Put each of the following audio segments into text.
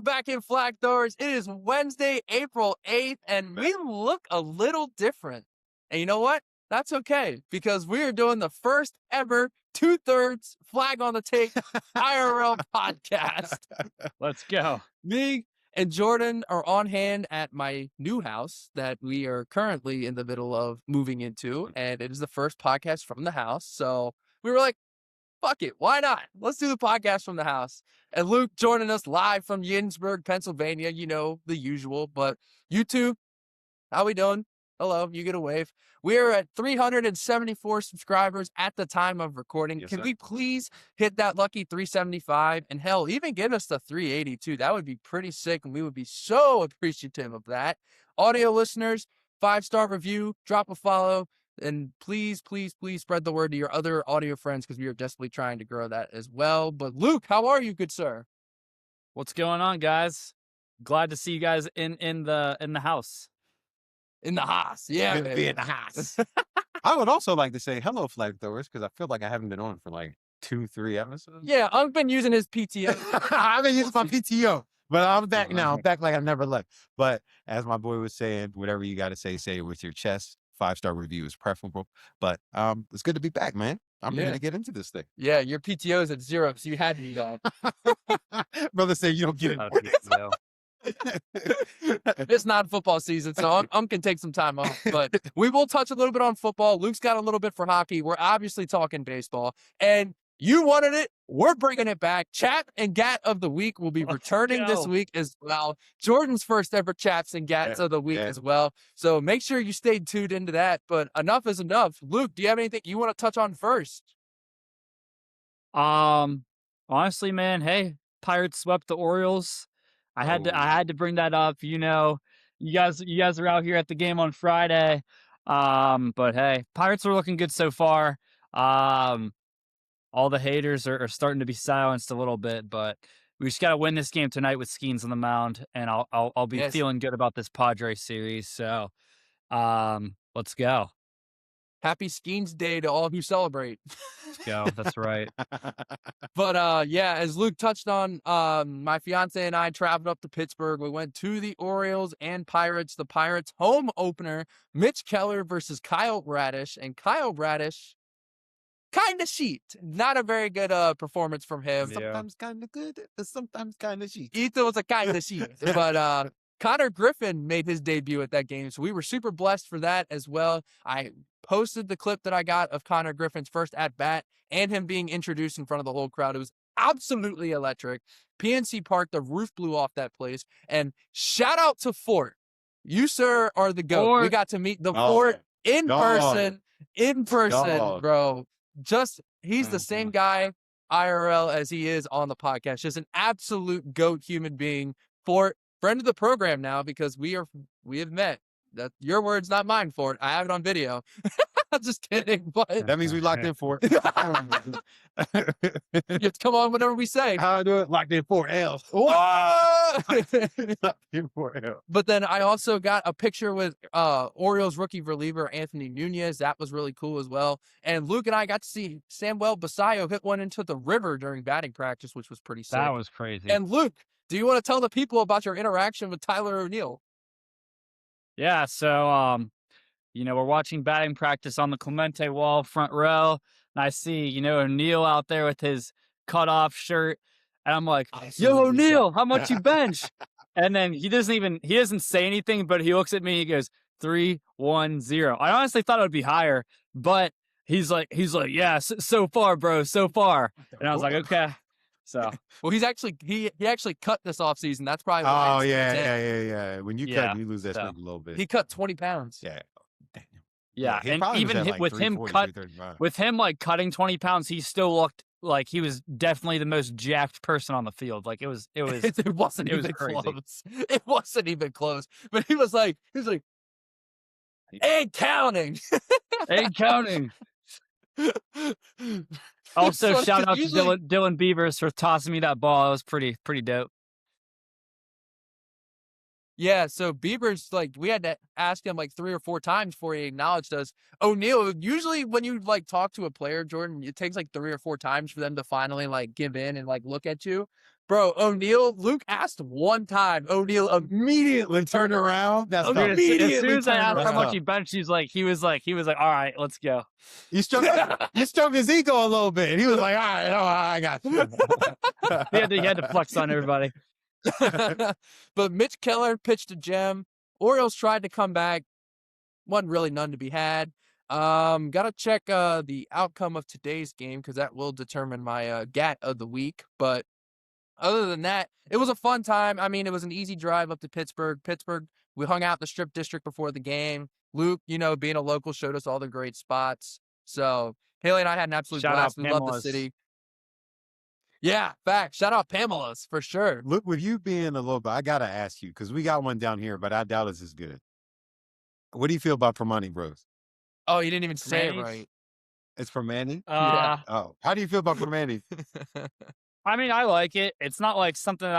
Welcome back in Flag Thors. It is Wednesday, April 8th, and we look a little different. And you know what? That's okay, because we are doing the first ever 2/3 flag on the take IRL podcast. Let's go. Me and Jordan are on hand at my new house that we are currently in the middle of moving into, and it is the first podcast from the house. So we were like, fuck it, why not? Let's do the podcast from the house. And Luke joining us live from Ginsburg, Pennsylvania. You know, the usual. But you two, how we doing? Hello, you get a wave. We are at 374 subscribers at the time of recording. Yes, Can sir. we please hit that lucky 375? And hell, even get us to 382. That would be pretty sick, and we would be so appreciative of that. Audio listeners, 5-star review, drop a follow. And please, please, please spread the word to your other audio friends, because we are desperately trying to grow that as well. But Luke, how are you, good sir? What's going on, guys? Glad to see you guys in the house. In the house. Yeah, Good to be in the house. I would also like to say hello, Flag Thors, because I feel like I haven't been on for like 2-3 episodes. Yeah, I've been using his PTO. I've been using my PTO, but I'm back now. I'm back like I never left. But as my boy was saying, whatever you got to say it with your chest. 5-star review is preferable. But it's good to be back, man. I'm ready to get into this thing. Yeah, your PTO is at 0, so you had to be gone. Brother said you don't get it. It's not football season, so I'm can take some time off. But we will touch a little bit on football. Luke's got a little bit for hockey. We're obviously talking baseball. And you wanted it. We're bringing it back. Chat and Gat of the Week will be returning this week as well. Jordan's first ever Chats and Gats of the Week as well. So make sure you stay tuned into that. But enough is enough. Luke, do you have anything you want to touch on first? Honestly, man, hey, Pirates swept the Orioles. I had to bring that up. You know, you guys are out here at the game on Friday. But hey, Pirates are looking good so far. All the haters are starting to be silenced a little bit, but we just got to win this game tonight with Skeens on the mound, and I'll be feeling good about this Padres series. So, let's go. Happy Skeens Day to all who celebrate. Let's go. That's right. But yeah, as Luke touched on, my fiance and I traveled up to Pittsburgh. We went to the Orioles and Pirates. The Pirates home opener, Mitch Keller versus Kyle Bradish, and Kyle Bradish kind of sheet. Not a very good performance from him. Sometimes kind of good, but sometimes kind of sheet. It was a kind of sheet. But Connor Griffin made his debut at that game, so we were super blessed for that as well. I posted the clip that I got of Connor Griffin's first at-bat and him being introduced in front of the whole crowd. It was absolutely electric. PNC Park, the roof blew off that place. And shout out to Fort. You, sir, are the GOAT. We got to meet the Fort in person, bro. He's the same guy IRL as he is on the podcast. Just an absolute GOAT human being. Fort, friend of the program now, because we have met. That's your words, not mine, Fort. I have it on video. Just kidding. But That means we locked in for it. you have to come on whenever we say. How I do it? Locked in for L. What? Locked in for L. But then I also got a picture with Orioles rookie reliever Anthony Nunez. That was really cool as well. And Luke and I got to see Samuel Basayo hit one into the river during batting practice, which was pretty sick. That was crazy. And Luke, do you want to tell the people about your interaction with Tyler O'Neill? Yeah, so we're watching batting practice on the Clemente wall, front row, and I see, O'Neill out there with his cut-off shirt, and I'm like, yo, O'Neill, how much you bench? And then he doesn't say anything, but he looks at me, he goes, 310. I honestly thought it would be higher, but he's like, yeah, so far, bro, so far. And I was like, okay. So, well, he actually cut this offseason. That's probably Oh, why yeah. When you cut, you lose that strength a little bit. He cut 20 pounds. Yeah. Damn. Yeah, he and even like with him cutting 20 pounds, he still looked like he was definitely the most jacked person on the field. Like it wasn't even close. It wasn't even close. But he was like, ain't counting. Ain't counting. Also, shout out to Dylan Beavers for tossing me that ball. It was pretty dope. Yeah, so Bieber's we had to ask him 3 or 4 times before he acknowledged us. O'Neill, usually when you talk to a player, Jordan, it takes 3 or 4 times for them to finally give in and look at you. Bro, Luke asked one time. O'Neal immediately turned around. That's Dude, tough. as soon Immediately as I turned asked how around. much he benched, he was like, all right, let's go. You stroked his ego a little bit. He was like, all right, I got you. He had to flex on everybody. But Mitch Keller pitched a gem. Orioles tried to come back. Wasn't really none to be had. Gotta check the outcome of today's game because that will determine my GAT of the week. But other than that, it was a fun time. I mean, it was an easy drive up to Pittsburgh. We hung out the Strip District before the game. Luke, being a local, showed us all the great spots. So Haley and I had an absolute Shout blast. out We love the Pamela's. city. Yeah, fact. Shout out Pamela's for sure. Look, with you being a little bit, I gotta ask you because we got one down here, but I doubt it's as good. What do you feel about Permani Bros? Oh, you didn't even say it Permani's? right. It's Permani. Yeah. Oh, how do you feel about Permani? I mean, I like it. It's not like something that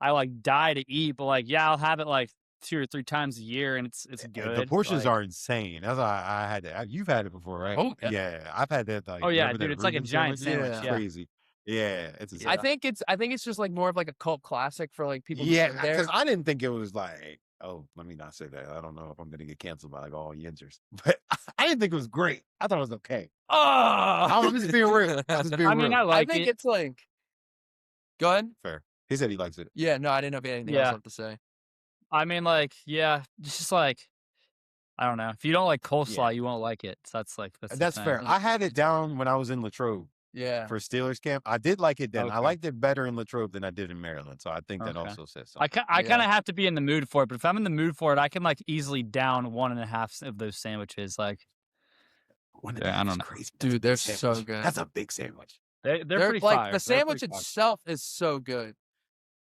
I like die to eat, but like, yeah, I'll have it like 2 or 3 times a year, and it's good. The portions like, are insane. That's why I had that. You've had it before, right? Oh, yeah. Yeah, I've had that. Like, Oh, yeah, remember dude, that it's like a Reuben giant sandwich? sandwich, It's yeah. crazy. Yeah, it's insane. I think it's just like more of like a cult classic for like people. Yeah, who live there. because I didn't think it was like, oh, let me not say that. I don't know if I'm gonna get canceled by like all Yinzers, but I didn't think it was great. I thought it was okay. Oh, I'm just being real. I'm just being I mean, real. I like think it. it's like. Go ahead. Fair. He said he likes it. Yeah, no, I didn't have anything else left to say. I mean, like, yeah, it's just like, I don't know. If you don't like coleslaw, you won't like it. So that's the That's thing. fair. I had it down when I was in Latrobe Yeah. for Steelers camp. I did like it then. I Okay. liked it better in Latrobe than I did in Maryland. So I think that Okay. also says I something. kind of have to be in the mood for it, but if I'm in the mood for it, I can like easily down 1.5 of those sandwiches. Like, One Yeah, I don't is know. crazy. Dude, That's a they're big so sandwich. good. That's a big sandwich. they're They're pretty like fire. the They're sandwich pretty fire. itself is so good,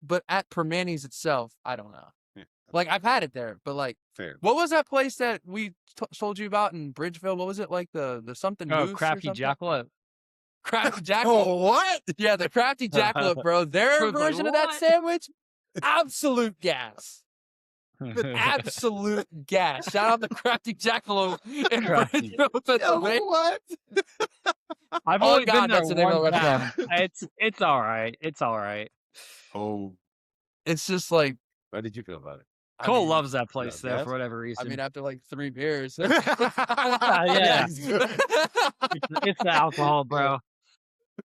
but at Permani's itself, I don't know. Yeah. Like I've had it there, but like, Fair. what was that place that we told you about in Bridgeville? What was it like the something? Oh, Moose or Crafty something? Jackalope. Crafty Jackalope. Oh, what? Yeah, the Crafty Jackalope, bro. Their I was like, version of that "What?" sandwich, absolute gas. Absolute gas. Shout out to Crafty Jackalope in Crafty. Bridgeville, Yo, Pennsylvania. what? I've Oh, only God, been there that's the name of one the time. It's all right. It's all right. Oh, It's just like how did you feel about it? Cole loves that place though yes? for whatever I reason. mean, after like 3 beers. Yeah. He's good. It's the alcohol, bro.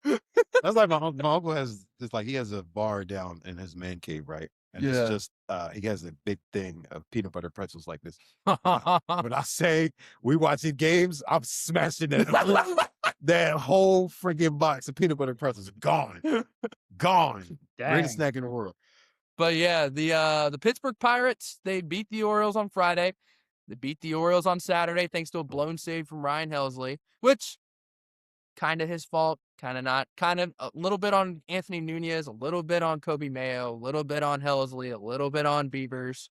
That's like my uncle. My uncle has just like he has a bar down in his man cave, right? And Yeah. it's just he has a big thing of peanut butter pretzels like this. When I say we watching games, I'm smashing that whole freaking box of peanut butter pretzels. Gone. Gone. Greatest Dang. snack in the world. But yeah, the Pittsburgh Pirates, they beat the Orioles on Friday. They beat the Orioles on Saturday thanks to a blown save from Ryan Helsley, which kind of his fault, kind of not. Kind of a little bit on Anthony Nunez, a little bit on Kobe Mayo, a little bit on Helsley, a little bit on Beavers.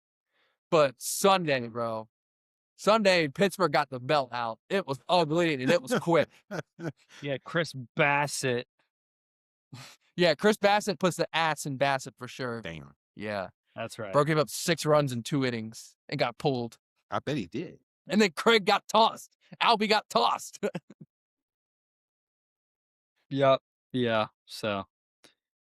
But Sunday, bro. Sunday, Pittsburgh got the belt out. It was ugly and it was quick. Yeah, Chris Bassett. Yeah, Chris Bassett puts the ass in Bassett for sure. Damn. Yeah. That's right. Bro gave up 6 runs in 2 innings and got pulled. I bet he did. And then Craig got tossed. Albie got tossed. Yep. Yeah. So.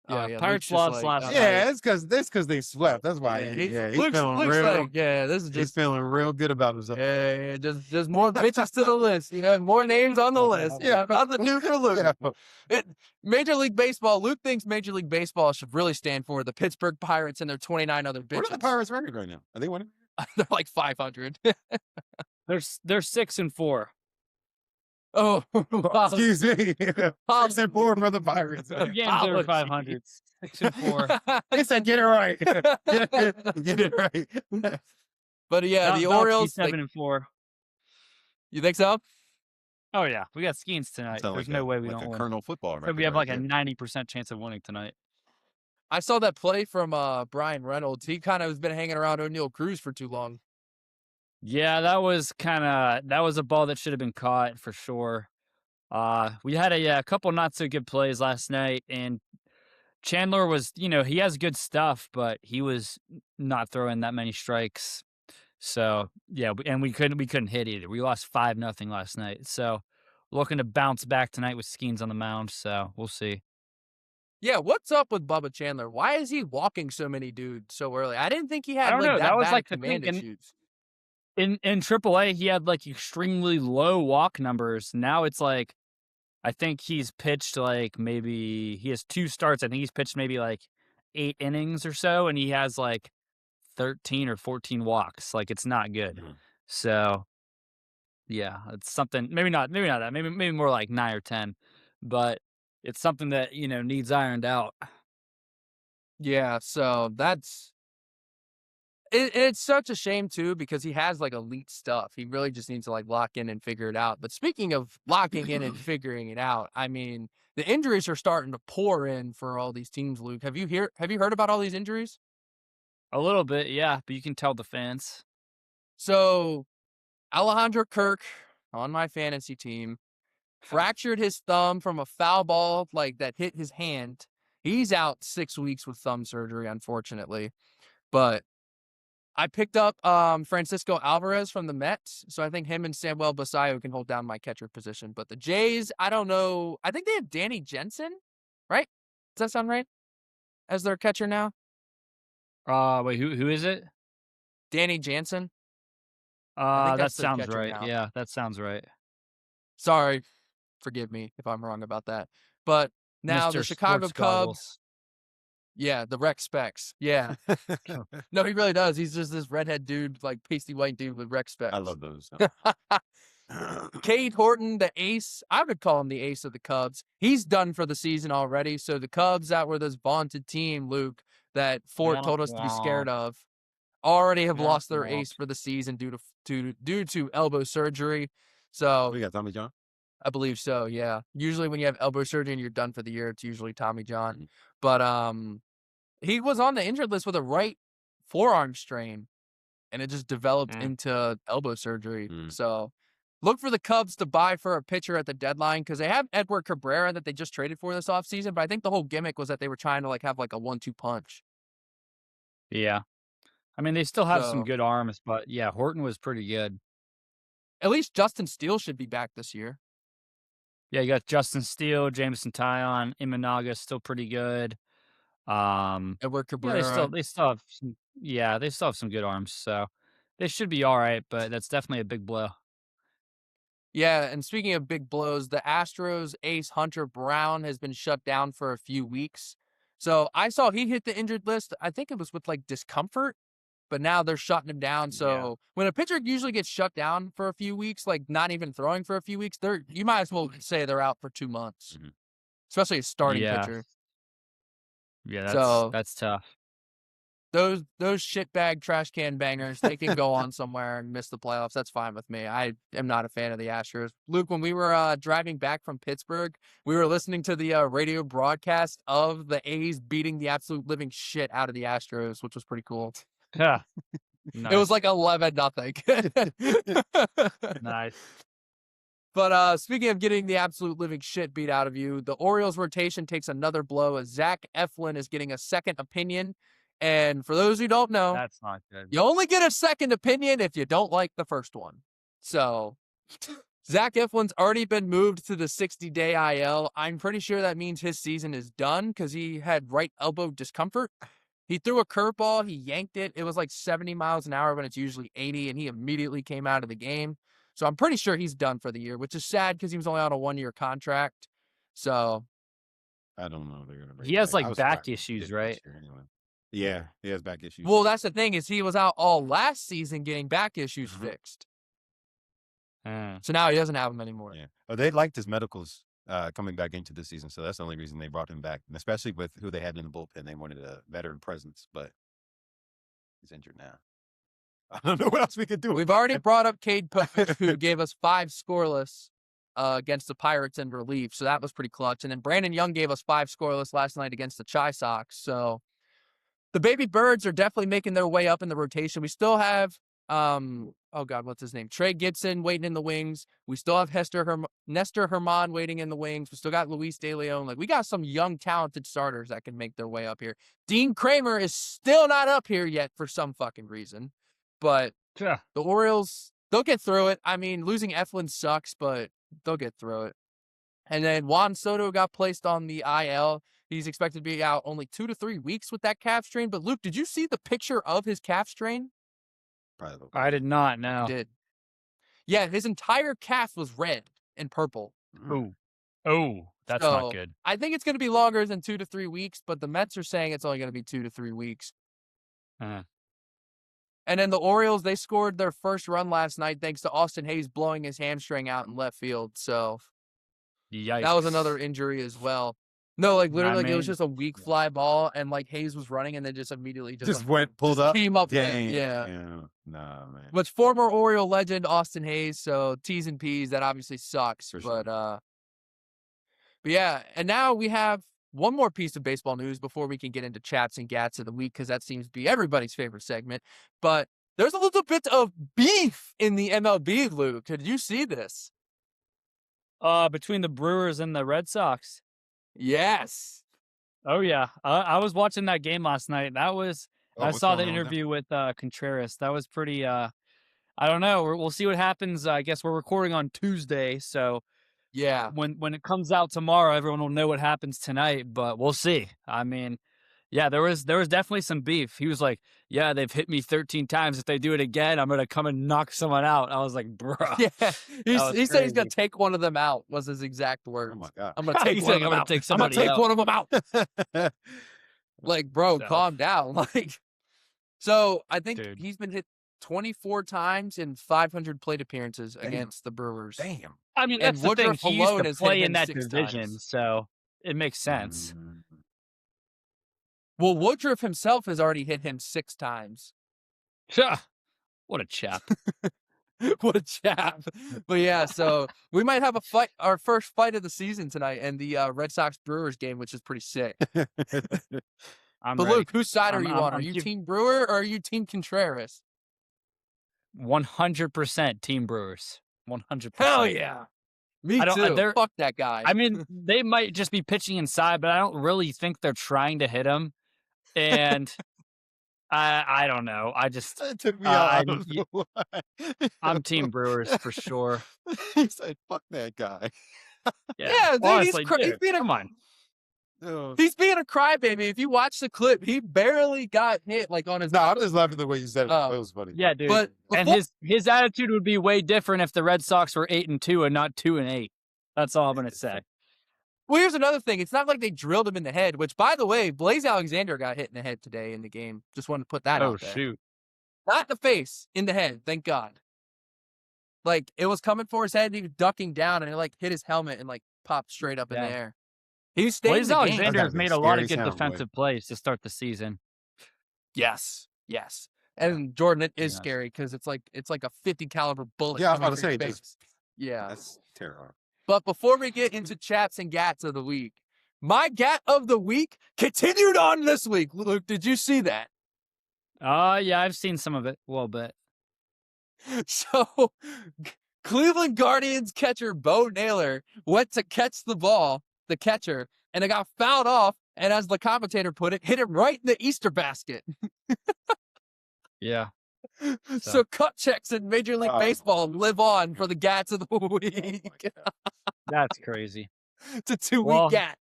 Oh, Yeah, yeah, Pirates Luke's just lost like, last yeah, night. Yeah, it's because they swept. That's why. He's Luke's feeling real. like, yeah, this is He's just feeling real good about himself. just more bitches to the list. You know, more names on the list. Yeah, nothing new for Luke. Major League Baseball. Luke thinks Major League Baseball should really stand for the Pittsburgh Pirates and their 29 other bitches. What are the Pirates' record right now? Are they winning? They're like 500. They're 6-4. Oh, wow. Excuse me. 6-4 for the Pirates. 2 games over Apologies. 500. 6-4. He said, "Get it right. Get it right." But yeah, the Orioles. 7-4. You think so? Oh yeah, we got Skeens tonight. Sound There's like no way we like don't a win. Colonel football. So we have like a 90% chance of winning tonight. I saw that play from Brian Reynolds. He kind of has been hanging around O'Neal Cruz for too long. Yeah, that was a ball that should have been caught for sure. We had a couple not so good plays last night, and Chandler was, he has good stuff, but he was not throwing that many strikes. So yeah, and we couldn't hit either. We lost 5-0 last night. So looking to bounce back tonight with Skeens on the mound. So we'll see. Yeah, what's up with Bubba Chandler? Why is he walking so many dudes so early? I didn't think he I had don't like know. That that was bad like of the thing. command issues. In AAA, he had like extremely low walk numbers. Now it's like I think he's pitched like maybe he has 2 starts. I think he's pitched maybe like 8 innings or so, and he has like 13 or 14 walks. Like it's not good. Mhm. So yeah, it's something. Maybe not that. Maybe more like 9 or 10. But it's something that needs ironed out. Yeah, so it's such a shame too because he has like elite stuff. He really just needs to like lock in and figure it out. But speaking of locking in and figuring it out, I mean, the injuries are starting to pour in for all these teams, Luke. Have you heard about all these injuries? A little bit, yeah. But you can tell the fans. So, Alejandro Kirk on my fantasy team fractured his thumb from a foul ball like that hit his hand. He's out 6 weeks with thumb surgery, unfortunately. But I picked up Francisco Alvarez from the Mets, so I think him and Samuel Basayo can hold down my catcher position. But the Jays, I don't know. I think they have Danny Jensen, right? Does that sound right? As their catcher now, Wait, who is it? Danny Jansen. I think That that's their sounds catcher right. now. Yeah, that sounds right. Sorry, forgive me if I'm wrong about that. But now the Mr. Chicago Sports Cubs, Goggles. yeah, the Rec Specs, yeah. No, he really does. He's just this redhead dude, like pasty white dude with Rec Specs. I love those. Cade Horton, the ace. I would call him the ace of the Cubs. He's done for the season already. So the Cubs, that were this vaunted team, Luke, that Fort Womp told us to be scared womp. of, already have Womp lost their womp. ace for the season due to elbow surgery. Oh, So we got Tommy John. I believe so. Yeah. Usually when you have elbow surgery and you're done for the year, it's usually Tommy John. Mhm. But he was on the injured list with a right forearm strain, and it just developed Mm. into elbow surgery. Mm. So look for the Cubs to buy for a pitcher at the deadline because they have Edward Cabrera that they just traded for this offseason. But I think the whole gimmick was that they were trying to like have like a 1-2 punch. Yeah. I mean, they still have some So good arms, but yeah, Horton was pretty good. at least Justin Steele should be back this year. Yeah, you got Justin Steele, Jameson Taillon, Imanaga still pretty good. Edward Yeah, Cabrera. they still have some. Yeah, they still have some good arms, so they should be all right. But that's definitely a big blow. Yeah, and speaking of big blows, the Astros ace Hunter Brown has been shut down for a few weeks. So I saw he hit the injured list. I think it was with like discomfort, but now they're shutting him down. Yeah. So when a pitcher usually gets shut down for a few weeks, like not even throwing for a few weeks, you might as well say they're out for 2 months, Mhm. especially a starting Yeah, pitcher. yeah, So that's tough. those shitbag trash can bangers, they can go on somewhere and miss the playoffs. That's fine with me. I am not a fan of the Astros. Luke, when we were driving back from Pittsburgh, we were listening to the radio broadcast of the A's beating the absolute living shit out of the Astros, which was pretty cool. Yeah, It was nice, like 11-0. nice. But speaking of getting the absolute living shit beat out of you, the Orioles rotation takes another blow as Zach Eflin is getting a second opinion. And for those who don't know, That's not good. you only get a second opinion if you don't like the first one. So Zach Eflin's already been moved to the 60-day IL. I'm pretty sure that means his season is done because he had right elbow discomfort. He threw a curveball. He yanked it. It was like 70 miles an hour when it's usually 80, and he immediately came out of the game. So I'm pretty sure he's done for the year, which is sad because he was only on a 1-year contract. So I don't know if they're gonna bring He him has back. I like was back surprised he issues, didn't right? this year anyway. Yeah, he has back issues. well, that's the thing is he was out all last season getting back issues Mhm. fixed. Uh, So now he doesn't have them anymore. Yeah. Oh, they liked his medicals coming back into the season, so that's the only reason they brought him back. And especially with who they had in the bullpen, they wanted a veteran presence, but he's injured now. I don't know what else we could do. We've already brought up Cade Povich, who gave us 5 scoreless against the Pirates in relief. So that was pretty clutch. And then Brandon Young gave us 5 scoreless last night against the Chi Sox. So the baby birds are definitely making their way up in the rotation. We still have, oh God, what's his name? Trey Gibson waiting in the wings. We still have Nestor Herman waiting in the wings. We still got Luis De Leon. Like, we got some young, talented starters that can make their way up here. Dean Kramer is still not up here yet for some fucking reason. But yeah. the Orioles, they'll get through it. I mean, losing Eflin sucks, but they'll get through it. And then Juan Soto got placed on the IL. He's expected to be out only 2 to 3 weeks with that calf strain. But Luke, did you see the picture of his calf strain? Probably I did not know. Did. Yeah, his entire calf was red and purple. Oh, that's not good. I think it's going to be longer than 2 to 3 weeks, but the Mets are saying it's only going to be 2 to 3 weeks. Uh, And then the Orioles, they scored their first run last night thanks to Austin Hayes blowing his hamstring out in left field. So Yikes. that was another injury as well. No, like literally, it was just a weak fly ball, and like Hayes was running, and then just immediately just went pulled up. came up. Dang. Yeah. Nah, man. But former Oriole legend Austin Hayes, so T's and P's, that obviously sucks. For sure. But yeah, and now we have one more piece of baseball news before we can get into chaps and gats of the week, because that seems to be everybody's favorite segment. But there's a little bit of beef in the MLB, Luke. Did you see this? Between the Brewers and the Red Sox. Yes. Oh yeah, I was watching that game last night. That was I what's saw the going on with interview with Contreras. That was pretty. I don't know. We'll see what happens. I guess we're recording on Tuesday, so Yeah. when it comes out tomorrow, everyone will know what happens tonight. But we'll see. I mean, yeah, there was definitely some beef. He was like, "Yeah, they've hit me 13 times. If they do it again, I'm gonna come and knock someone out." I was like, "Bro." Yeah. He said he's crazy. going to take one of them out, was his exact words. Oh my God. I'm going to take He's one like, of "I'm them gonna out. take I'm going somebody to take out." one of them out. Like, bro, So. calm down. Like, so I think Dude. he's been hit 24 times in 500 plate appearances against the Brewers. Damn. I mean, And that's the thing. Woodruff He used alone to has hit play him in that 6 division, times. so it makes sense. Well, Woodruff himself has already hit him 6 times. What a chap. What a chap. But yeah, so we might have a fight, our first fight of the season tonight, and the Red Sox Brewers game, which is pretty sick. I'm But ready. Luke, whose side are you on? Are I'm you Team Brewer or are you Team Contreras? 100% Team Brewers. 100%. Hell yeah. Me I don't- too. they're- Fuck that guy. I mean, they might just be pitching inside, but I don't really think they're trying to hit him. And I don't know. I just That took me out. I'm Team Brewers for sure. He said, "Fuck that guy." yeah, dude, honestly, he's dude, being a come on. No, he's being a crybaby. If you watch the clip, he barely got hit like on his. I'm just laughing the way you said it. Oh. It was funny. Yeah, dude. But And before- his attitude would be way different if the Red Sox were 8-2 and not 2-8. That's all I'm gonna say. well, here's another thing. It's not like they drilled him in the head. Which, by the way, Blaze Alexander got hit in the head today in the game. Just wanted to put that Oh out there. shoot. Not the face, in the head. Thank God. Like it was coming for his head. And he was ducking down, and it like hit his helmet and like popped straight up in Yeah. the air. He stayed in Blaze the game. Alexander That's has gotta be made a a lot scary of good sound, boy. defensive plays to start the season. Yes. And Jordan, it is Yes. scary because it's like a 50 caliber bullet. Yeah, I was coming about to for your say, face. Yeah. That's terrible. But before we get into chaps and gats of the week, my gat of the week continued on this week. Luke, did you see that? Yeah, I've seen some of it a little bit. So, Cleveland Guardians catcher Bo Naylor went to catch the ball, the catcher, and it got fouled off. And as the commentator put it, hit him right in the Easter basket. Yeah. So cut checks in Major League Oh. Baseball live on for the gats of the week. That's crazy. It's a 2-week Well, gat.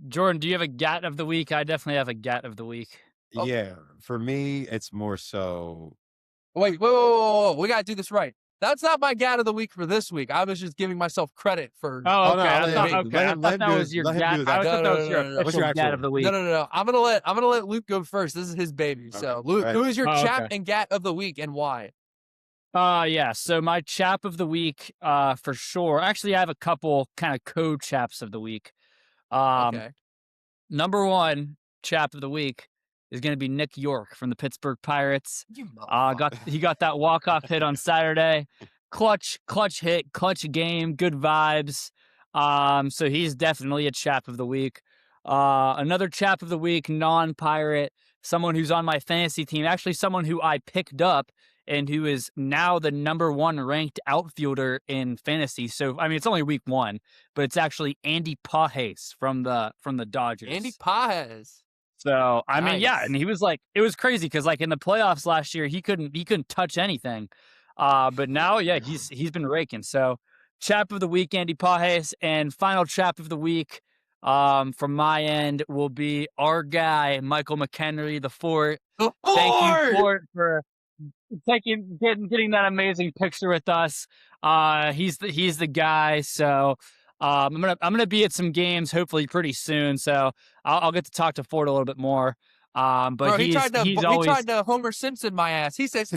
Jordan, do you have a gat of the week? I definitely have a gat of the week. Oh. Yeah, for me, it's more so. Wait, whoa. We got to do this right. That's not my gat of the week for this week. I was just giving myself credit for. Oh, no, okay. I let thought, him- okay. let I him- thought let that him was do- your let him gat. do I that. thought that No, was your no. What's your official gat actual- of the week. No. I'm gonna let Luke go first. This is his baby. So Okay, Luke, right. who is your Oh, chap okay. and gat of the week and why? Yeah. So my chap of the week, for sure. Actually, I have a couple kind of co-chaps of the week. Okay. Number one chap of the week is going to be Nick York from the Pittsburgh Pirates. You He got that walk-off hit on Saturday. Clutch hit, clutch game, good vibes. So he's definitely a chap of the week. Another chap of the week, non-Pirate, someone who's on my fantasy team, actually someone who I picked up and who is now the number 1 ranked outfielder in fantasy. So, I mean, it's only week 1, but it's actually Andy Pages from the Dodgers. Andy Pages. So, I mean, yeah, Nice. and he was like, it was crazy because like in the playoffs last year, he couldn't touch anything. But now, yeah, he's been raking. So, chap of the week, Andy Pages, and final chap of the week, from my end will be our guy, Michael McHenry, the Fort. The Thank you, Fort! Fort, for getting that amazing picture with us. He's the guy. So I'm gonna be at some games hopefully pretty soon. So I'll get to talk to Fort a little bit more. But Bro, he tried always to Homer Simpson my ass. He says,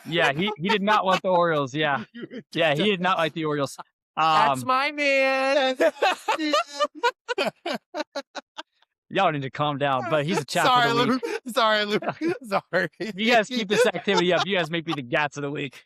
yeah, he did not want the Orioles. Yeah, yeah, he did not like the Orioles. That's my man. Y'all need to calm down. But he's a chap Sorry, of the week. Luke. Sorry, Luke. Sorry. You guys keep this activity up. You guys make me the Gats of the week.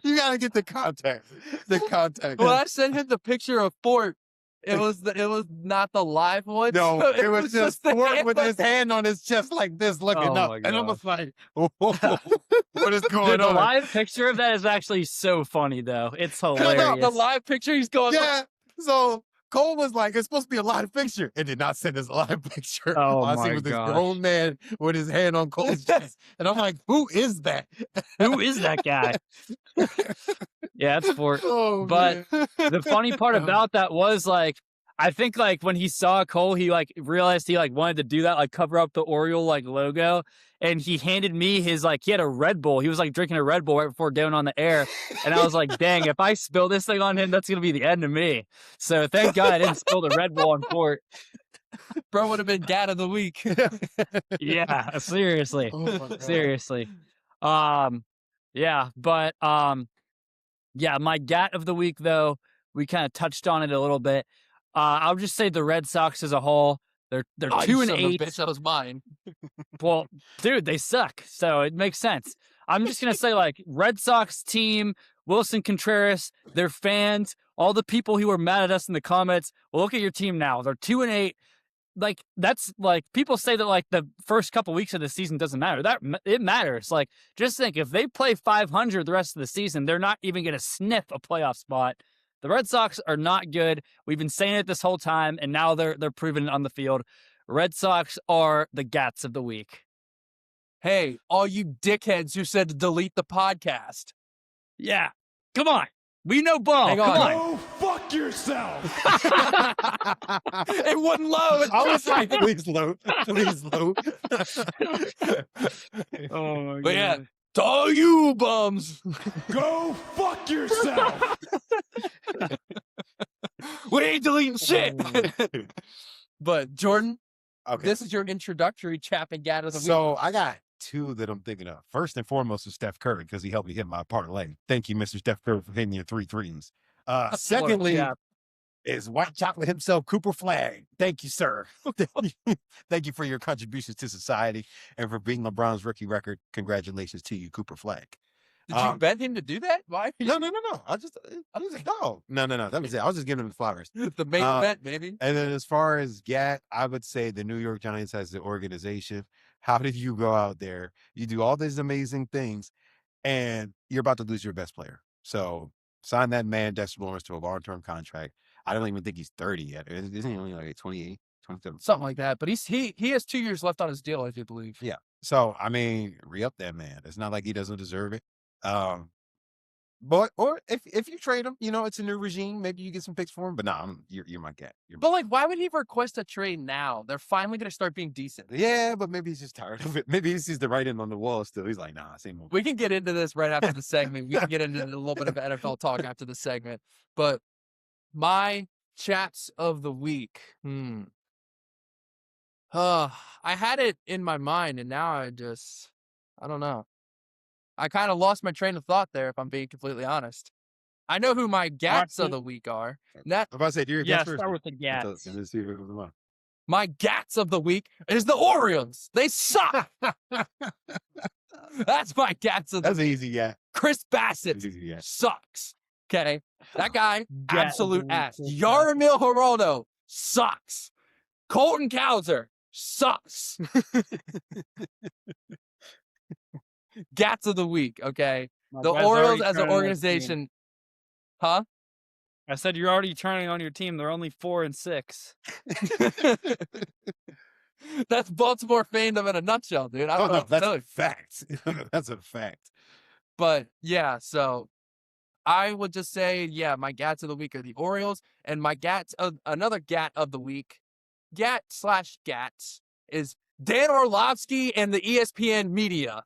You gotta get the context. The context. When I sent him the picture of Fort, it was not the live one. No, it was just the Fort hand with his hand on his chest like this, looking Oh up, my and I God. was like, "What is going Dude, the on?" live picture of that is actually so funny, though. It's No, hilarious. the live picture, he's going. Yeah. So Cole was like, "It's supposed to be a live picture," and did not send us a live picture. Oh All I see my was this gosh. grown man with his hand on Cole's chest, and I'm like, "Who is that?" Who is that guy? Yeah, it's Fort. Oh, But man. The funny part about that was like, I think like when he saw Cole, he like realized he like wanted to do that, like cover up the Oriole like logo. And he handed me his like, he had a Red Bull. He was like drinking a Red Bull right before going on the air. And I was like, dang, if I spill this thing on him, that's going to be the end of me. So thank God I didn't spill the Red Bull on Fort. Bro would have been Gat of the week. Yeah, seriously. Oh my God. Seriously. Yeah, but yeah, my Gat of the week though, we kind of touched on it a little bit. I'll just say the Red Sox as a whole, they're Oh, you 2-8. son of a bitch, that was mine. Well, dude, they suck, so it makes sense. I'm just gonna say like Red Sox team, Wilson Contreras, their fans, all the people who were mad at us in the comments. Well, look at your team now. They're 2-8. Like that's like people say that like the first couple weeks of the season doesn't matter. That it matters. Like just think if they play 500 the rest of the season, they're not even gonna sniff a playoff spot. The Red Sox are not good. We've been saying it this whole time, and now they're proving it on the field. Red Sox are the Gats of the week. Hey, all you dickheads who said to delete the podcast. Yeah, come on. We know ball. Hang Come on. on. Go fuck yourself. It wouldn't load. I was like, "Please load, please load." Oh my But yeah, to all you bums, Go fuck yourself. we ain't deleting shit. But Jordan, Okay. this is your introductory chap and Gat of the week. So I got two that I'm thinking of. First and foremost is Steph Curry because he helped me hit my parlay. Thank you, Mr. Steph Curry, for hitting your 3 threes. Secondly, chap. is White Chocolate himself, Cooper Flag. Thank you, sir. Thank you for your contributions to society and for beating LeBron's rookie record. Congratulations to you, Cooper Flag. Did you bet him to do that? Why? No. I was like, no. That was it. I was just giving him the flowers. The main event, baby. And then as far as Gat, I would say the New York Giants as the organization. How did you go out there? You do all these amazing things, and you're about to lose your best player. So sign that man, Dexter Lawrence, to a long-term contract. I don't even think he's 30 yet. Isn't he only like 28, 27? Something like that. But he has 2 years left on his deal, I do believe. Yeah. So, I mean, re-up that man. It's not like he doesn't deserve it. But or if you trade him, it's a new regime. Maybe you get some picks for him. But no, you're my cat. But like, why would he request a trade now? They're finally gonna start being decent. Yeah, but maybe he's just tired of it. Maybe he sees the writing on the wall still. He's like, nah, same old. We can get into this right after the segment. We can get into a little bit of NFL talk after the segment. But my chats of the week. I had it in my mind, and now I don't know. I kind of lost my train of thought there, if I'm being completely honest. I know who my Gats of the week are. That I'm about to say, do your Yeah, guess first. start with the Gats. And then see if it comes along. my Gats of the week is the Orioles. They suck. That's my Gats of the That's easy, yeah. Chris Bassett That's easy, yeah. sucks. Okay. That guy, Gat absolute of the ass. week. Yaramil Geraldo sucks. Colton Cowser sucks. Gats of the week, okay? My The guy's Orioles already as an turning on his team. organization. Huh? I said you're already turning on your team. They're only 4-6. That's Baltimore fandom in a nutshell, dude. I don't know. That's what to tell a you. fact. That's a fact. But yeah, so I would just say, yeah, my gats of the week are the Orioles, and my another gat of the week, gat/gats, is Dan Orlovsky and the ESPN media.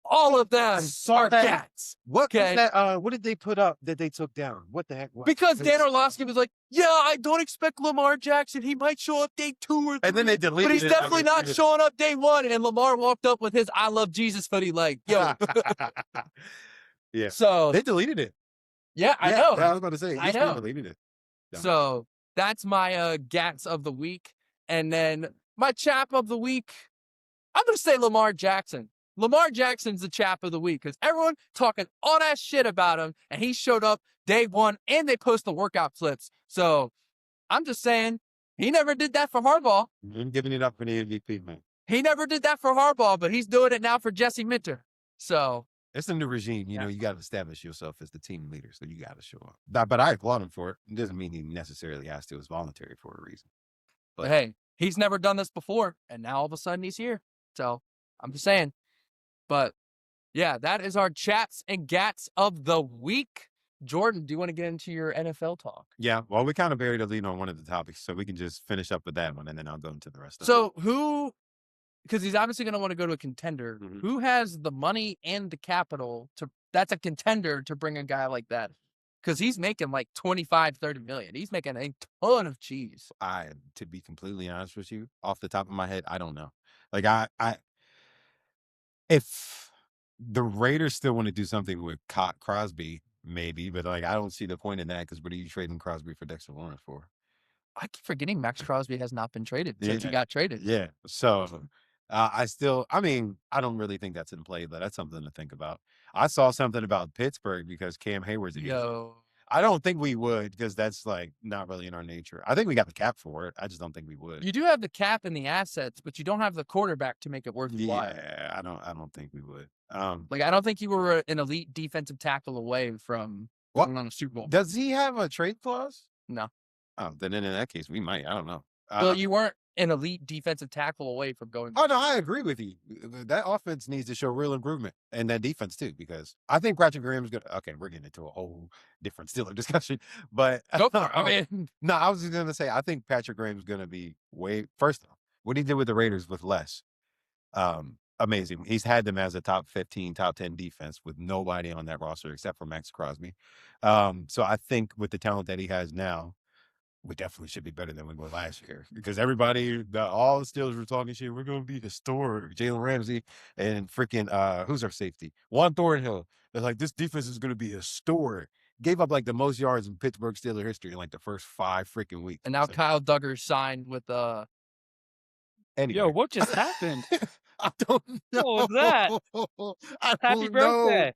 All of them Saw are that. gats. What was Okay. that? What did they put up that they took down? What the heck? What? Because Dan Orlovsky was like, yeah, I don't expect Lamar Jackson. He might show up day 2 or 3. And then they deleted but he's it. definitely not showing up day 1. And Lamar walked up with his I love Jesus hoodie like, yo. Yeah. So They deleted it. yeah, I Yeah, know. I was about to say. I ESPN know. deleted it. So that's my gats of the week. And then my chap of the week, I'm going to say Lamar Jackson. Lamar Jackson's the chap of the week because everyone talking all that shit about him, and he showed up day 1, and they post the workout clips. So I'm just saying, he never did that for Harbaugh. I'm giving it up for the MVP, man. He never did that for Harbaugh, but he's doing it now for Jesse Minter. So It's a new regime. You know, you got to establish yourself as the team leader, so you got to show up. But I applaud him for it. It doesn't mean he necessarily has to. It's voluntary for a reason. But hey, he's never done this before, and now all of a sudden he's here. So I'm just saying. But yeah, that is our chats and gats of the week. Jordan, do you want to get into your NFL talk? Yeah, well, we kind of buried a lead on one of the topics, so we can just finish up with that one, and then I'll go into the rest of it. So who, because he's obviously going to want to go to a contender, Mhm. who has the money and the capital that's a contender to bring a guy like that? Because he's making like 25, 30 million. He's making a ton of cheese. To be completely honest with you, off the top of my head, I don't know. Like if the Raiders still want to do something with Crosby, maybe, but like I don't see the point in that because what are you trading Crosby for Dexter Lawrence for? I keep forgetting Max Crosby has not been traded since he Yeah. got traded. Yeah. So I don't really think that's in play, but that's something to think about. I saw something about Pittsburgh because Cam Hayward's a user. Yo, I don't think we would because that's like not really in our nature. I think we got the cap for it. I just don't think we would. you do have the cap and the assets, but you don't have the quarterback to make it worthwhile. Yeah, I don't think we would. Like, I don't think you were an elite defensive tackle away from What? going on a Super Bowl. Does he have a trade clause? No. Oh, then in that case, we might. I don't know. Well, you weren't an elite defensive tackle away from going. Oh, no, I agree with you. That offense needs to show real improvement, and that defense too, because I think Patrick Graham's good. Okay, we're getting into a whole different Steeler discussion, but Go for it. I mean, no, I was just going to say, I think Patrick Graham's going to be first off, what he did with the Raiders with less, amazing. He's had them as a top 15, top 10 defense with nobody on that roster except for Max Crosby. So I think with the talent that he has now, we definitely should be better than we were last year because all the Steelers were talking shit. We're going to be historic. Jalen Ramsey and freaking, who's our safety? Juan Thornhill. They're like, this defense is going to be historic. Gave up like the most yards in Pittsburgh Steelers history in like the first 5 freaking weeks. and now So, Kyle Duggar signed with anyway. Yo, what just happened? I don't know. What was I Happy don't know. birthday.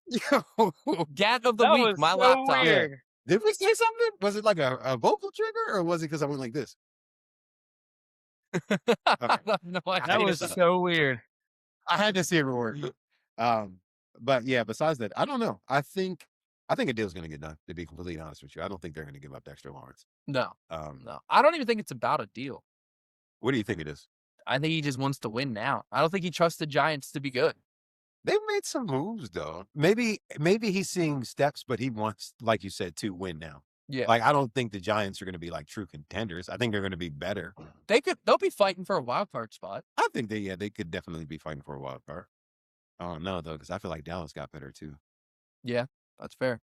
Yo. Gat of the That week, was my so laptop. weird. Did we say something? Was it like a vocal trigger or was it because I went like this? I don't know what That it was is. so weird. I had to see it work. But yeah, besides that, I don't know. I think a deal's going to get done, to be completely honest with you. I don't think they're going to give up Dexter Lawrence. No, Um, no. I don't even think it's about a deal. What do you think it is? I think he just wants to win now. I don't think he trusts the Giants to be good. They've made some moves though. Maybe he's seeing steps, but he wants, like you said, to win now. Yeah. Like I don't think the Giants are going to be like true contenders. I think they're going to be better. They'll be fighting for a wild card spot. I think they could definitely be fighting for a wild card. I don't know though, because I feel like Dallas got better too. Yeah, that's fair.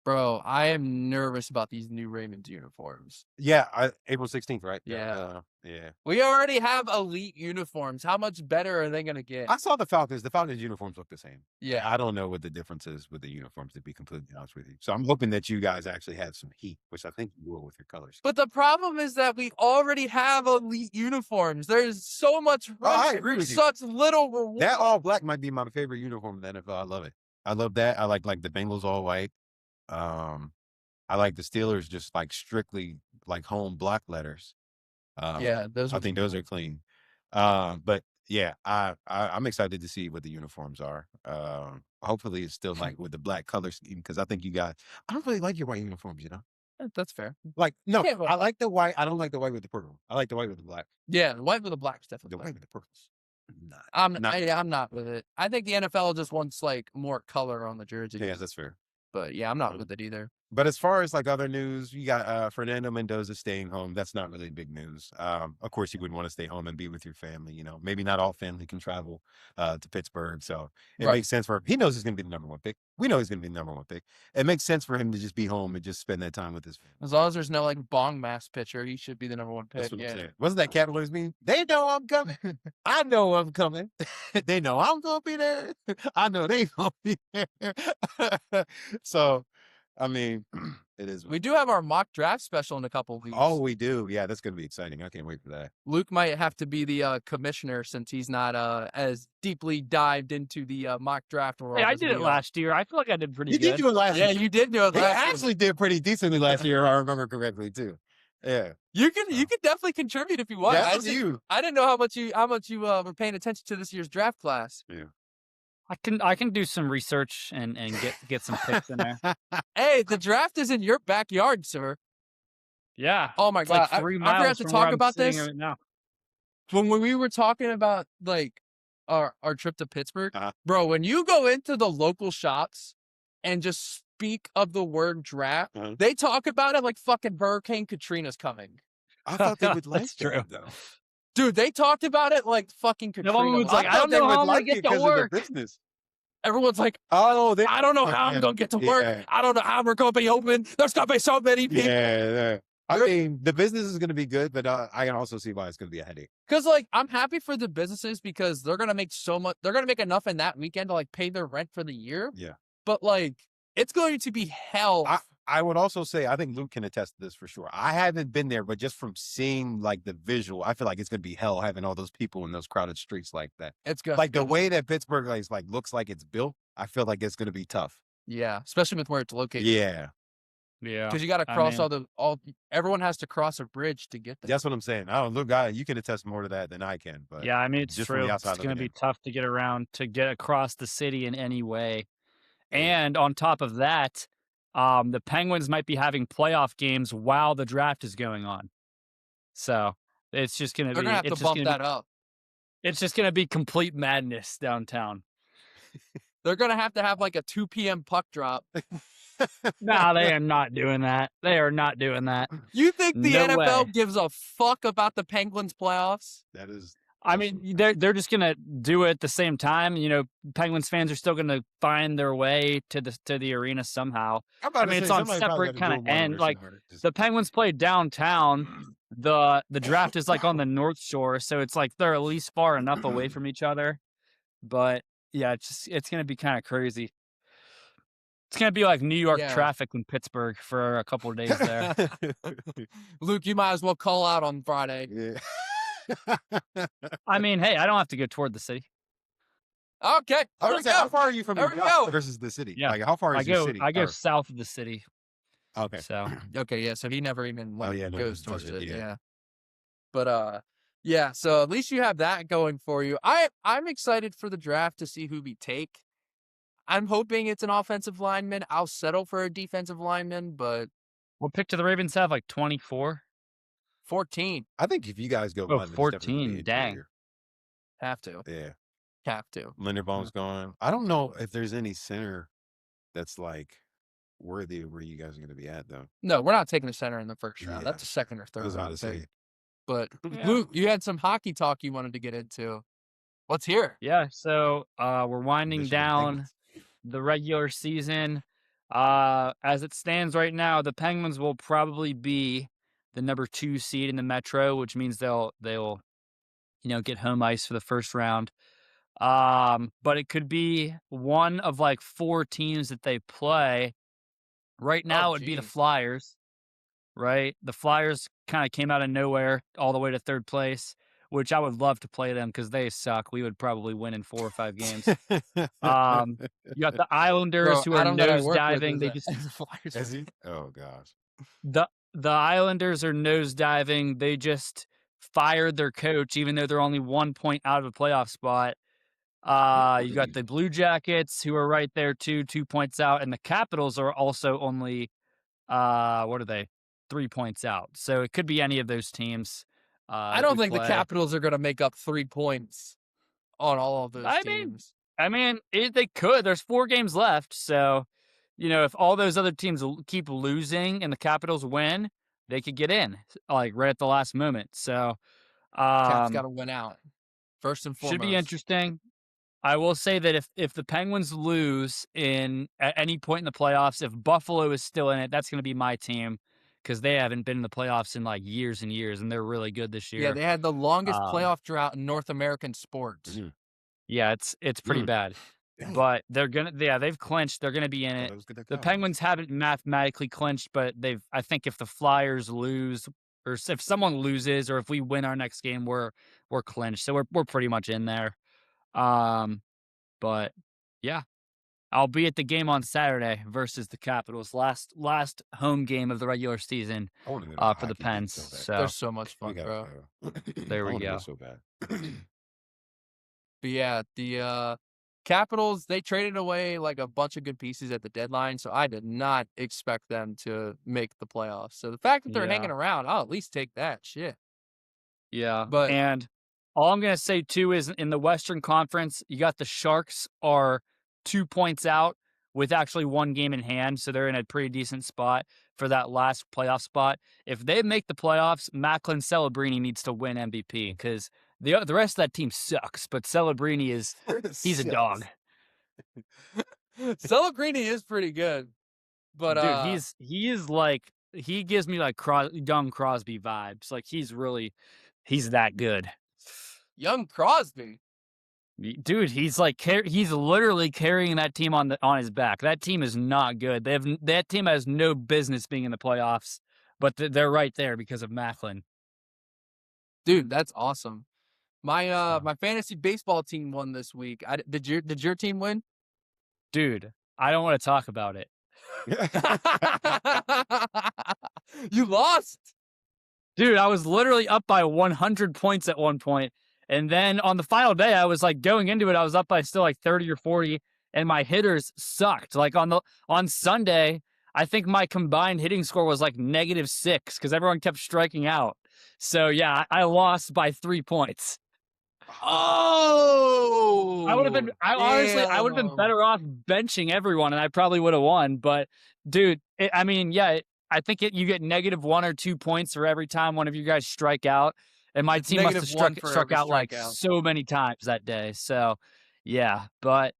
Bro, I am nervous about these new Ravens uniforms. Yeah, April 16th, right? Yeah. Yeah. We already have elite uniforms. How much better are they going to get? I saw the Falcons. The Falcons uniforms look the same. Yeah. I don't know what the difference is with the uniforms, to be completely honest with you. So I'm hoping that you guys actually have some heat, which I think you will with your colors. But the problem is that we already have elite uniforms. There's so much I rush agree for with you. such little reward. That all black might be my favorite uniform in the NFL. I love it. I love that. I like the Bengals all white. I like the Steelers just like strictly like home black letters. Yeah, those I think those are clean. But yeah, I'm excited to see what the uniforms are. Hopefully it's still like with the black color scheme because I think I don't really like your white uniforms, you know? That's fair. Like, no, Yeah, but- I like the white. I don't like the white with the purple. I like the white with the black. Yeah, the white with the black's The definitely white better. with the purples. Not. I'm not- not with it. I think the NFL just wants like more color on the jersey. Yeah, that's fair. But yeah, I'm not with it either. But as far as like other news, you got Fernando Mendoza staying home. That's not really big news. Of course, you wouldn't want to stay home and be with your family. Maybe not all family can travel to Pittsburgh, so it Right. makes sense for him. He knows he's going to be the number one pick. We know he's going to be the number one pick. It makes sense for him to just be home and just spend that time with his family. As long as there's no like bong mass pitcher, he should be the number one pick. That's what I'm Yeah. saying. Wasn't that Capitals meme? They know I'm coming. I know I'm coming. They know I'm gonna be there. I know they gonna be there. So, I mean, it is. We do have our mock draft special in a couple weeks. Oh, we do. Yeah, that's gonna be exciting. I can't wait for that. Luke might have to be the commissioner since he's not as deeply dived into the mock draft world. Hey, I as did we it are. last year. I feel like I did pretty You good. did do it last Yeah, year. you did do it You last year. actually did pretty decently last year, if I remember correctly too. Yeah. You can definitely contribute if you want. That's you. I didn't know how much you were paying attention to this year's draft class. Yeah. I can do some research and get some picks in there. Hey, the draft is in your backyard, sir. Yeah. Oh my It's god, like 3 I miles forgot to from talk where I'm about sitting this right now. when we were talking about like our trip to Pittsburgh, Uh-huh. bro. When you go into the local shops and just speak of the word draft, Uh-huh. they talk about it like fucking Hurricane Katrina's coming. I thought they would like That's true. that though. Dude, they talked about it like fucking Katrina. No one was was. like, I don't know how I'm gonna get to work. business. Everyone's like, Oh, they. I don't know how I'm gonna get to work. Yeah. I don't know how we're gonna be open. There's gonna be so many people. Yeah. I mean, the business is going to be good, but I can also see why it's going to be a headache. Because like I'm happy for the businesses because they're gonna make so much. They're gonna make enough in that weekend to like pay their rent for the year. Yeah. But like it's going to be hell. I would also say, I think Luke can attest to this for sure. I haven't been there, but just from seeing like the visual, I feel like it's going to be hell having all those people in those crowded streets like that. It's good. Like the way that Pittsburgh like looks like it's built, I feel like it's going to be tough. Yeah, especially with where it's located. Yeah. Yeah. Because you got to I cross mean- everyone has to cross a bridge to get there. That's what I'm saying. I don't, Luke, you can attest more to that than I can. But Yeah, I mean, it's just from true. the It's outside going to looking be tough to get around, to get across the city in any way. And on top of that, the Penguins might be having playoff games while the draft is going on. So it's just going to They're be. gonna have It's to just bump gonna that be, up. It's just going to be complete madness downtown. They're gonna have to have like a 2 p.m. puck drop. No, they are not doing that. They are not doing that. You think the No NFL way. gives a fuck about the Penguins playoffs? that is. I mean, they're just gonna do it at the same time. You know, Penguins fans are still gonna find their way to the arena somehow. I mean, it's on separate kind of end. Like the Penguins play downtown. The draft is like on the North Shore, so it's like they're at least far enough away from each other. But yeah, it's gonna be kind of crazy. It's gonna be like New York Yeah. traffic in Pittsburgh for a couple of days there. Luke, you might as well call out on Friday. Yeah. I mean, hey, I don't have to go toward the city. Okay, there we How go. far are you from There your we job go. versus the city? Yeah. Like, how far is your city? I go Or- south of the city. okay. So Okay, yeah. So he never even like, yeah, no, goes he towards doesn't, it. yeah. Yeah. But yeah. So at least you have that going for you. I'm excited for the draft to see who we take. I'm hoping it's an offensive lineman. I'll settle for a defensive lineman, but what pick do the Ravens have? Like 24? 14 I think if you guys go Oh, one, it's definitely 14, the dang. interior. have to. Yeah. Have to. Linderbaum's gone. I don't know if there's any center that's like worthy of where you guys are going to be at, though. No, we're not taking a center in the first round. Yeah. That's a second or I third was about round to say. pick. But Yeah. Luke, you had some hockey talk you wanted to get into. Let's hear it. Yeah, so we're winding Michigan down Penguins. the regular season. As it stands right now, the Penguins will probably be the number 2 seed in the Metro, which means they'll get home ice for the first round. But it could be one of like 4 teams that they play. Right now, it would be the geez. Flyers, right? The Flyers kind of came out of nowhere all the way to 3rd place, which I would love to play them because they suck. We would probably win in 4 or 5 games. You got the Islanders who are Adam that I work with nosediving. is They a- just is a Flyers Is fan. he? Oh, gosh. the Islanders are nosediving. They just fired their coach, even though they're only 1 point out of a playoff spot. You got the Blue Jackets who are right there too, 2 points out, and the Capitals are also only what are they? 3 points out. So it could be any of those teams. I that don't we think the play. Capitals are going to make up 3 points on all of those I mean, teams. they could. There's 4 games left, so if all those other teams keep losing and the Capitals win, they could get in like right at the last moment. So, Caps got to win out first and foremost. should be interesting. I will say that if the Penguins lose at any point in the playoffs, if Buffalo is still in it, that's going to be my team because they haven't been in the playoffs in like years and years, and they're really good this year. Yeah, they had the longest playoff drought in North American sports. Mhm. Yeah, it's pretty bad. Dang. But they've clinched. They're gonna be in it. The Penguins haven't mathematically clinched, but I think if the Flyers lose, or if someone loses, or if we win our next game, we're clinched. So we're pretty much in there. But yeah, I'll be at the game on Saturday versus the Capitals. Last home game of the regular season I wanna go to a for the hockey game Pens. so bad. So They're so much We fun, gotta bro. go. There we I wanna go. so bad. But yeah, the Capitals, they traded away like a bunch of good pieces at the deadline, so I did not expect them to make the playoffs. So the fact that they're Yeah. hanging around, I'll at least take that shit. Yeah, But and all I'm going to say, too, is in the Western Conference, you got the Sharks are 2 points out with actually one game in hand, so they're in a pretty decent spot for that last playoff spot. If they make the playoffs, Macklin Celebrini needs to win MVP because the rest of that team sucks, but Celebrini he's a dog. Celebrini is pretty good. But Dude, he gives me like young Crosby vibes. Like he's that good. young Crosby. Dude, he's literally carrying that team on his back. That team is not good. That team has no business being in the playoffs, but they're right there because of Macklin. Dude, that's awesome. My fantasy baseball team won this week. Did your team win? Dude, I don't want to talk about it. You lost. Dude, I was literally up by 100 points at one point. And then on the final day, I was like going into it, I was up by still like 30 or 40, and my hitters sucked. Like on Sunday, I think my combined hitting score was like -6 because everyone kept striking out. So yeah, I lost by 3 points. Oh, I would have been better off benching everyone, and I probably would have won. But dude, I think you get -1 or 2 points for every time one of you guys strike out. And my team must have struck out like so many times that day. So, yeah. But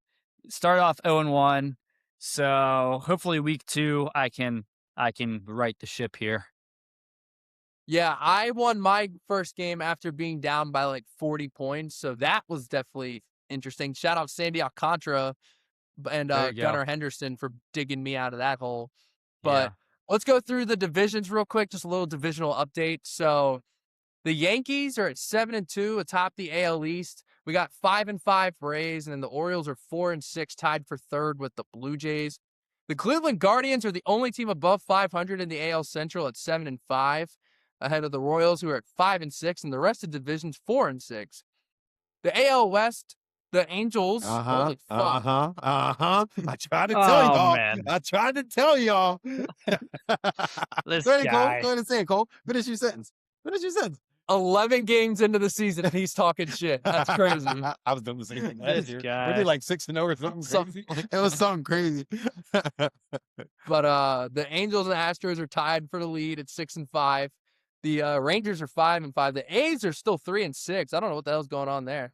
start off 0-1. So hopefully week 2 I can right the ship here. Yeah, I won my first game after being down by like 40 points. So that was definitely interesting. Shout out Sandy Alcantara and Gunnar Henderson for digging me out of that hole. But let's go through the divisions real quick. Just a little divisional update. So the Yankees are at 7-2 atop the AL East. We got 5-5 Rays, and then the Orioles are 4-6, tied for third with the Blue Jays. The Cleveland Guardians are the only team above 500 in the AL Central at 7-5, ahead of the Royals, who are at 5-6, and the rest of the division's 4-6. The AL West, the Angels. Holy fuck. I tried to tell y'all. Man. I tried to tell y'all. This Go ahead, guy. Cole. Go ahead and say it, Cole. Finish your sentence. 11 games into the season, and he's talking shit. That's crazy. I was doing the same thing This last year. guy. Were they like 6-0 or something crazy? It was something crazy. But the Angels and Astros are tied for the lead at 6-5. The Rangers are 5-5. The A's are still 3-6. I don't know what the hell's going on there.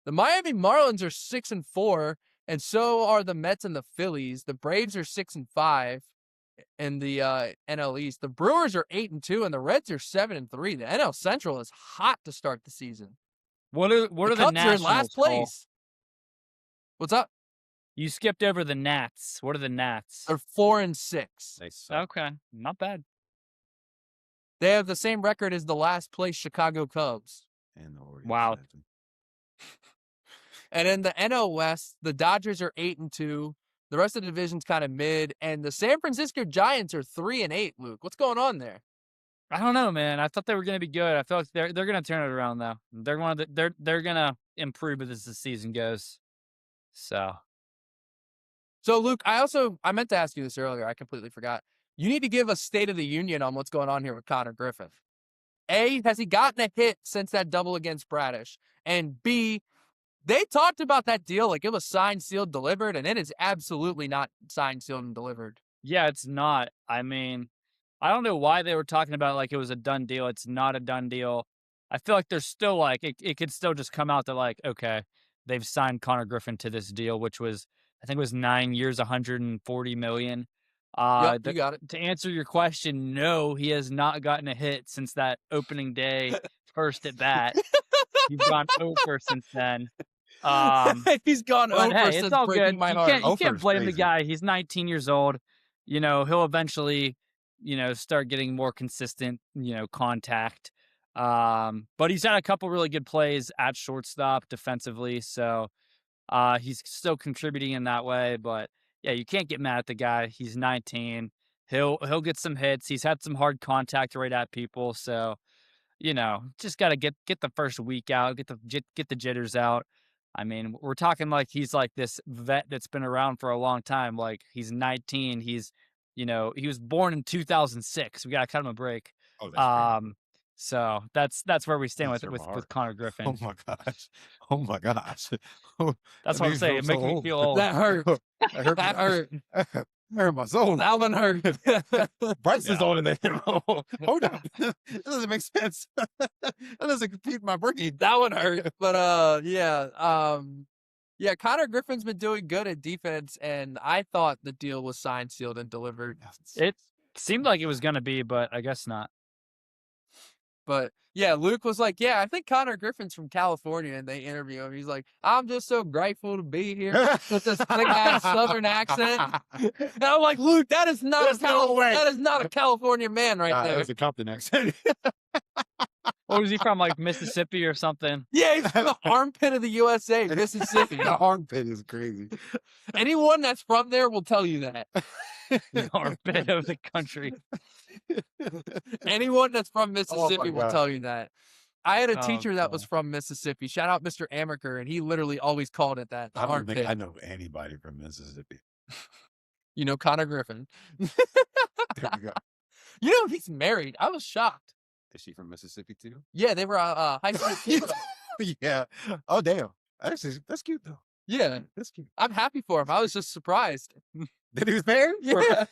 The Miami Marlins are 6-4, and so are the Mets and the Phillies. The Braves are 6-5 in the NL East. The Brewers are 8-2, and the Reds are 7-3. The NL Central is hot to start the season. What are the Cubs are in Nationals? last Cole? place. What's up? You skipped over the Nats. What are the Nats? They're 4-6. Nice. Okay, not bad. They have the same record as the last place Chicago Cubs. And the Orioles. Wow. And in the NL West, the Dodgers are 8-2. The rest of the division's kind of mid, and the San Francisco Giants are 3-8. Luke, what's going on there? I don't know, man. I thought they were going to be good. I feel like they're going to turn it around though. They're going to improve as the season goes. So Luke, I meant to ask you this earlier. I completely forgot. You need to give a State of the Union on what's going on here with Connor Griffin. A, has he gotten a hit since that double against Bradish? And B, They talked about that deal like it was signed, sealed, delivered, and it is absolutely not signed, sealed, and delivered. Yeah, it's not. I mean, I don't know why they were talking about it like it was a done deal. It's not a done deal. I feel like there's still like it could still just come out that like, okay, they've signed Connor Griffin to this deal, which was I think it was 9 years, 140 million. Yep, you got it. To answer your question, no, he has not gotten a hit since that opening day first at bat. He's gone over since then. He's gone But over hey, since it's all breaking good. my You heart. can't Ofer's blame the crazy. guy. He's 19 years old. You know, he'll eventually, start getting more consistent, contact. But he's had a couple really good plays at shortstop defensively, so he's still contributing in that way. But yeah, you can't get mad at the guy. He's 19. He'll get some hits. He's had some hard contact right at people, so just got to get the first week out, get the jitters out. I mean, we're talking like he's like this vet that's been around for a long time. Like he's 19. He's, he was born in 2006. We got to cut him a break. Oh, that's crazy. So that's where we stand That's with Connor Griffin. Oh my gosh. Oh my gosh. That's what I'm saying. It makes me feel old. That hurt. That That hurt. hurt my soul. That one hurt. Bryce is older than him. Hold on. That doesn't make sense. That doesn't compete with my brain. That one hurt. But yeah, Connor Griffin's been doing good at defense, and I thought the deal was signed, sealed, and delivered. It seemed like it was gonna be, but I guess not. But yeah, Luke was like, "Yeah, I think Connor Griffin's from California," and they interview him. He's like, "I'm just so grateful to be here," with this thick ass Southern accent. And I'm like, "Luke, that is not that is not a California man right there." That's a Compton accent. What was he from? Like Mississippi or something? Yeah, he's from the armpit of the USA, Mississippi. The armpit is crazy. Anyone that's from there will tell you that. The armpit of the country. Anyone that's from Mississippi will God. tell you that. I had a Oh, teacher that was God. from Mississippi. Shout out Mr. Amaker, and he literally always called it that. The I don't think armpit. I know anybody from Mississippi. You know Connor Griffin. There we go. You know he's married. I was shocked. Is she from Mississippi too? Yeah, they were high school teammates. Yeah. Oh damn. Actually, that's cute though. Yeah, That's cute. I'm happy for him. I was just surprised. That he was married? Yeah,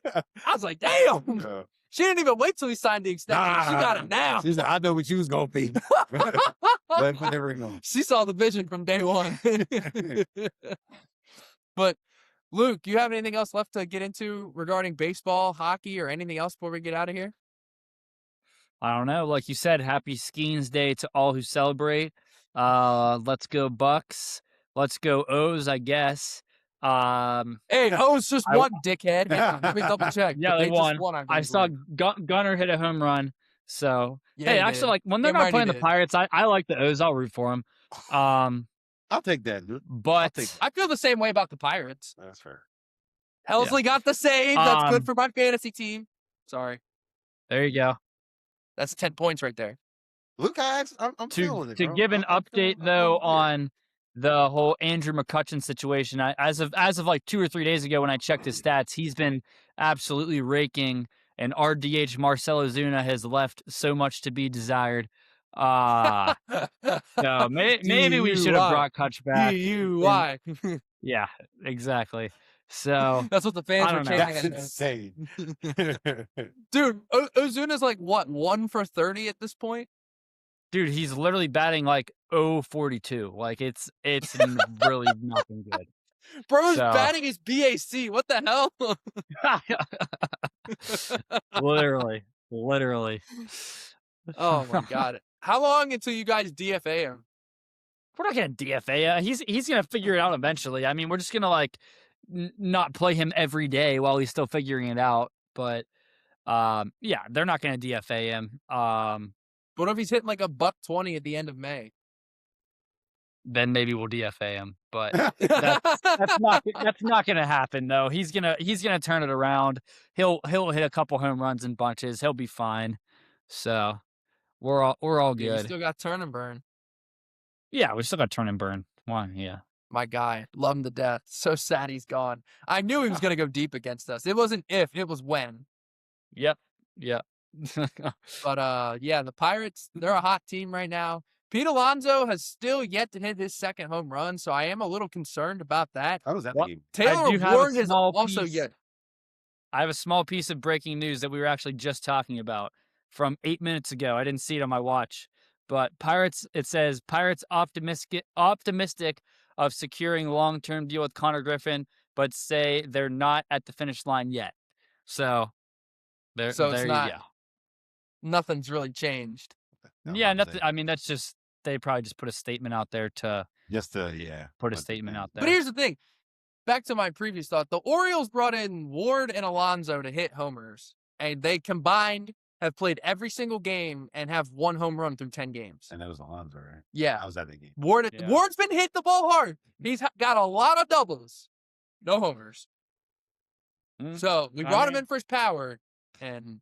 I was like, damn. Uh, She didn't even wait till he signed the extension. She got it now. She said, I know what you was gonna be. But never know. She saw the vision from day one. But Luke, you have anything else left to get into regarding baseball, hockey, or anything else before we get out of here? I don't know. Like you said, happy Skiing's Day to all who celebrate. Let's go Bucks. Let's go O's, I guess. Hey, O's just I- won, dickhead. Hang on, let me double check. Yeah, But they just won. I believe. saw Gunner hit a home run. So Yeah, hey, he actually, did. like when they're Damn not right he playing the did. Pirates, I like the O's. I'll root for them. I'll take that, dude. But take- I feel the same way about the Pirates. That's fair. Helsley got the save. That's good Um, for my fantasy team. Sorry. there you go. That's 10 points right there. Luke guys, I'm To feeling it. to bro. give an I'm update feeling- though I'm feeling it. on the whole Andrew McCutchen situation, as of like 2 or 3 days ago when I checked his stats, he's been absolutely raking, and RDH Marcelo Zuna has left so much to be desired. So maybe we should have brought Kutch back. DUI. Yeah, exactly. So That's what the fans I were don't know. chanting. That's at. insane. Dude, Ozuna's like, what, 1 for 30 at this point? dude, he's literally batting like 042. Like it's really nothing good. Bro's So- batting his BAC. What the hell? literally. Oh my god. How long until you guys DFA him? We're not gonna DFA. He's gonna figure it out eventually. I mean, we're just gonna like not play him every day while he's still figuring it out. But yeah, they're not gonna DFA him. What if he's hitting like a $120 at the end of May? Then maybe we'll DFA him. But that's not gonna happen though. He's gonna turn it around. He'll hit a couple home runs in bunches. He'll be fine. So we're all Dude, you good. still got turn and burn. Yeah, we still got turn and burn. One, yeah. My guy, love him to death. So sad he's gone. I knew he was gonna go deep against us. It wasn't if, it was when. Yep. But yeah, the Pirates, they're a hot team right now. Pete Alonso has still yet to hit his second home run, so I am a little concerned about that. I was at the Well, game. Taylor do have a Ward has small also piece. yet. I have a small piece of breaking news that we were actually just talking about from 8 minutes ago. I didn't see it on my watch, but Pirates. It says Pirates optimistic of securing long-term deal with Connor Griffin, but say they're not at the finish line yet. So there So it's you not. go. Nothing's really changed. That's Yeah, what I'm nothing. saying. I mean, that's just they probably just put a statement out there to Just to, yeah. put a but, statement man, out there. But here's the thing. Back to my previous thought. The Orioles brought in Ward and Alonso to hit homers, and they combined have played every single game and have 1 home run through 10 games. And that was Alonso, right? Yeah. I was at the game. Yeah. Ward's been hit the ball hard. He's got a lot of doubles, no homers. So we brought him in for his power, and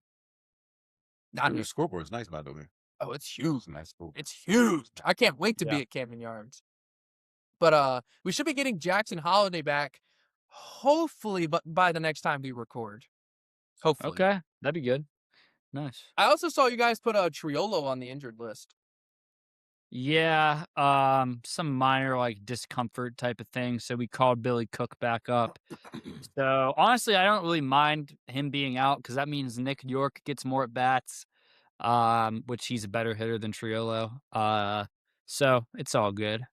Your scoreboard is nice, by the way. oh, it's huge. It's a nice scoreboard. It's huge. I can't wait to Yeah. be at Camden Yards. But we should be getting Jackson Holiday back, hopefully, but by the next time we record. Hopefully. Okay, that'd be good. Nice. I also saw you guys put a Triolo on the injured list. Yeah, some minor like discomfort type of thing. So we called Billy Cook back up. So honestly, I don't really mind him being out because that means Nick York gets more at bats, which he's a better hitter than Triolo. So it's all good.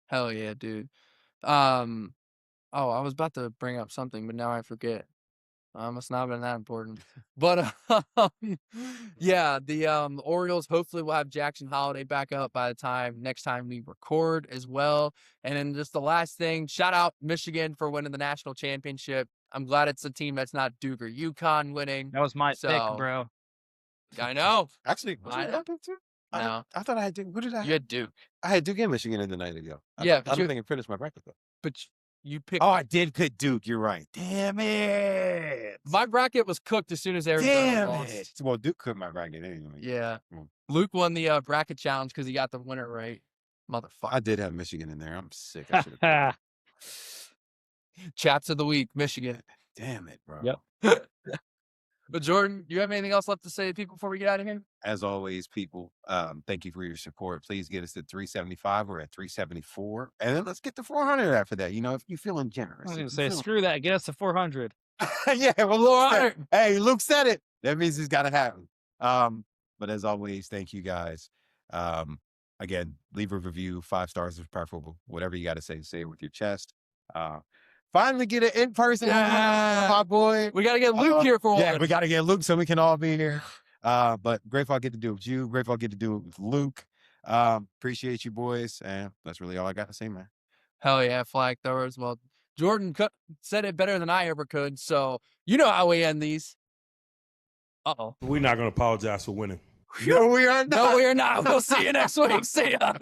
Hell yeah, dude. Oh, I was about to bring up something, but now I forget. Must not have been that important. But yeah, the Orioles hopefully will have Jackson Holiday back up by the next time we record as well. And then just the last thing, shout out Michigan for winning the national championship. I'm glad it's a team that's not Duke or UConn winning. That was my So- pick, bro. I know. Actually, was I it know. that pick too? No. I thought I had Duke. What did I You had Duke, I had Duke and Michigan in the night ago. Yeah, I but don't think I finished my bracket though. but you picked. Oh, I did pick Duke. You're right. Damn it. My bracket was cooked as soon as Arizona Damn lost. it. Well, Duke cooked my bracket anyway. Yeah. Mm. Luke won the bracket challenge because he got the winner right. Motherfucker. I did have Michigan in there. I'm sick. I should have. Chats of the week, Michigan. Damn it, bro. Yep. But Jordan, do you have anything else left to say to people before we get out of here? As always, people, thank you for your support. Please get us to 375. We're at 374. And then let's get to 400 after that. You know, if you're feeling generous. I was if gonna you say, feeling- screw that. Get us to 400. Yeah, well, Luke said, hey, Luke said it. That means it's got to happen. But as always, thank you guys. Again, leave a review, 5 stars if preferable. Whatever you got to say it with your chest. Finally get an in-person, my boy. We got to get Luke here for Yeah, one. we got to get Luke so we can all be here. But grateful I get to do it with you. Grateful I get to do it with Luke. Appreciate you boys. And that's really all I got to say, man. Hell yeah, Flag Thors. Well, Jordan said it better than I ever could. So you know how we end these. Uh-oh. We're not going to apologize for winning. No, we are not. No, we are not. We'll see you next week. See ya.